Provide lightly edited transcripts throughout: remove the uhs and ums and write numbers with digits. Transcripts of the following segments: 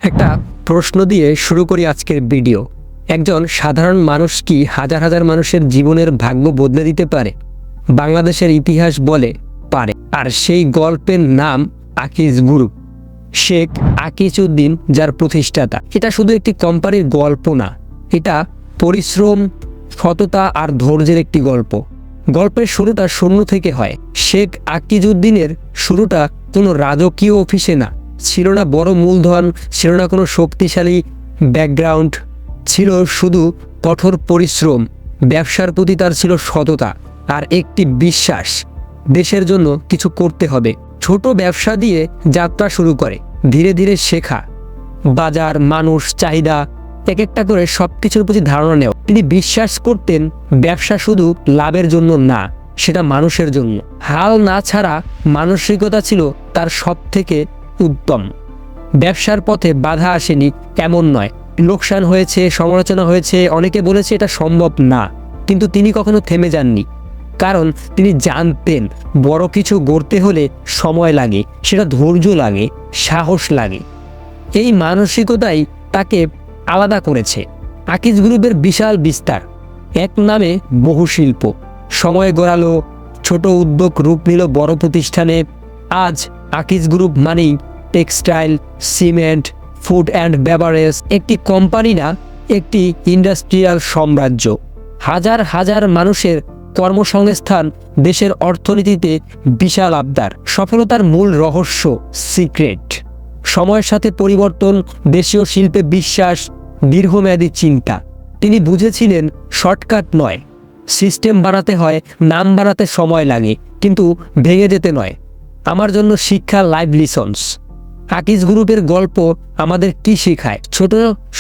একটা প্রশ্ন দিয়ে শুরু করি আজকের ভিডিও। একজন সাধারণ মানুষ কি হাজার হাজার মানুষের জীবনের ভাগ্য বদলে দিতে পারে? বাংলাদেশের ইতিহাস বলে পারে। আর সেই গল্পের নাম আকিজ গ্রুপ। শেখ আকিজউদ্দিন যার প্রতিষ্ঠাতা। এটা শুধু একটি কোম্পানির গল্প না, এটা পরিশ্রম, সততা আর ধৈর্যের একটি গল্প। গল্পের শুরুটা শূন্য থেকে হয়। শেখ আকিজউদ্দিনের শুরুটা কোনো রাজকীয় অফিসে না, ছিল না বড় মূলধন, ছিল না কোনো শক্তিশালী ব্যাকগ্রাউন্ড, ছিল শুধু কঠোর পরিশ্রম। ব্যবসার প্রতি তার ছিল সততা আর একটি বিশ্বাস, দেশের জন্য কিছু করতে হবে। ছোট ব্যবসা দিয়ে যাত্রা শুরু করে, ধীরে ধীরে শেখা, বাজার, মানুষ, চাহিদা, এক একটা করে সব কিছুর প্রতি ধারণা নেওয়া। তিনি বিশ্বাস করতেন ব্যবসা শুধু লাভের জন্য না, সেটা মানুষের জন্য। হাল না ছাড়া মানসিকতা ছিল তার সব থেকে উত্তম। ব্যবসার পথে বাধা আসেনি এমন নয়, লোকসান হয়েছে, সমালোচনা হয়েছে, অনেকে বলেছে এটা সম্ভব না, কিন্তু তিনি কখনো থেমে যাননি। কারণ তিনি জানতেন বড় কিছু গড়তে হলে সময় লাগে, সেটা ধৈর্য লাগে, সাহস লাগে। এই মানসিকতাই তাকে আলাদা করেছে। আকিজ গ্রুপের বিশাল বিস্তার, এক নামে বহু শিল্প, সময় গড়ালো, ছোট উদ্যোগ রূপ নিল বড় প্রতিষ্ঠানে। আজ আকিজ গ্রুপ মানেই textile, cement, food and beverage একটি কোম্পানি না, একটি ইন্ডাস্ট্রিয়াল সাম্রাজ্য। হাজার হাজার মানুষের কর্মসংস্থান, দেশের অর্থনীতিতে বিশাল আবদার। সফলতার মূল রহস্য, সিক্রেট, সময়ের সাথে পরিবর্তন, দেশীয় শিল্পে বিশ্বাস, দীর্ঘমেয়াদী চিন্তা। তিনি বুঝেছিলেন শর্টকাট নয়, সিস্টেম বানাতে হয়, নাম বানাতে সময় লাগে, কিন্তু ভেঙে যেতে নয়। আমার জন্য শিক্ষা, লাইভ লিসন্স। আকিজ গ্রুপের গল্প আমাদের কি শেখায়? ছোট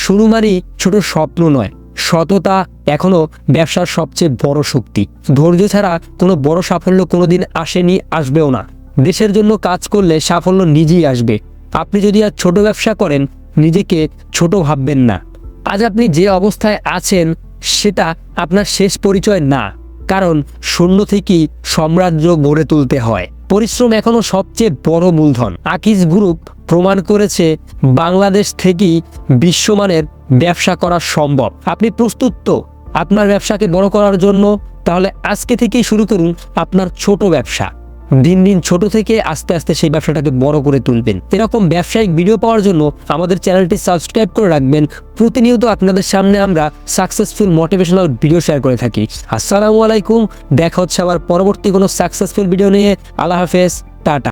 শুরু মানেই ছোট স্বপ্ন নয়, সততা এখনো ব্যবসার সবচেয়ে বড় শক্তি। ধৈর্য ছাড়া কোনো বড় সাফল্য কোনোদিন আসেনি, আসবেও না। দেশের জন্য কাজ করলে সাফল্য নিজেই আসবে। আপনি যদি আজ ছোট ব্যবসা করেন, নিজেকে ছোট ভাববেন না। আজ আপনি যে অবস্থায় আছেন সেটা আপনার শেষ পরিচয় না, কারণ শূন্য থেকেই সাম্রাজ্য গড়ে তুলতে হয়। পরিশ্রম এখনো সবচেয়ে বড় মূলধন। আকিজ গ্রুপ প্রমাণ করেছে বাংলাদেশ থেকেই বিশ্বমানের ব্যবসা করা সম্ভব। আপনি প্রস্তুত তো আপনার ব্যবসাকে বড় করার জন্য? তাহলে আজকে থেকেই শুরু করুন আপনার ছোট ব্যবসা। দিন দিন ছোট থেকে আস্তে আস্তে সেই ব্যবসাটাকে বড় করে তুলবেন। এরকম ব্যবসায়িক ভিডিও পাওয়ার জন্য আমাদের চ্যানেলটি সাবস্ক্রাইব করে রাখবেন। প্রতিনিয়ত আপনাদের সামনে আমরা সাকসেসফুল মোটিভেশনাল ভিডিও শেয়ার করে থাকি। আসসালামু আলাইকুম, দেখা হচ্ছে আবার পরবর্তী কোনো সাকসেসফুল ভিডিও নিয়ে। আল্লাহ হাফেজ, টাটা।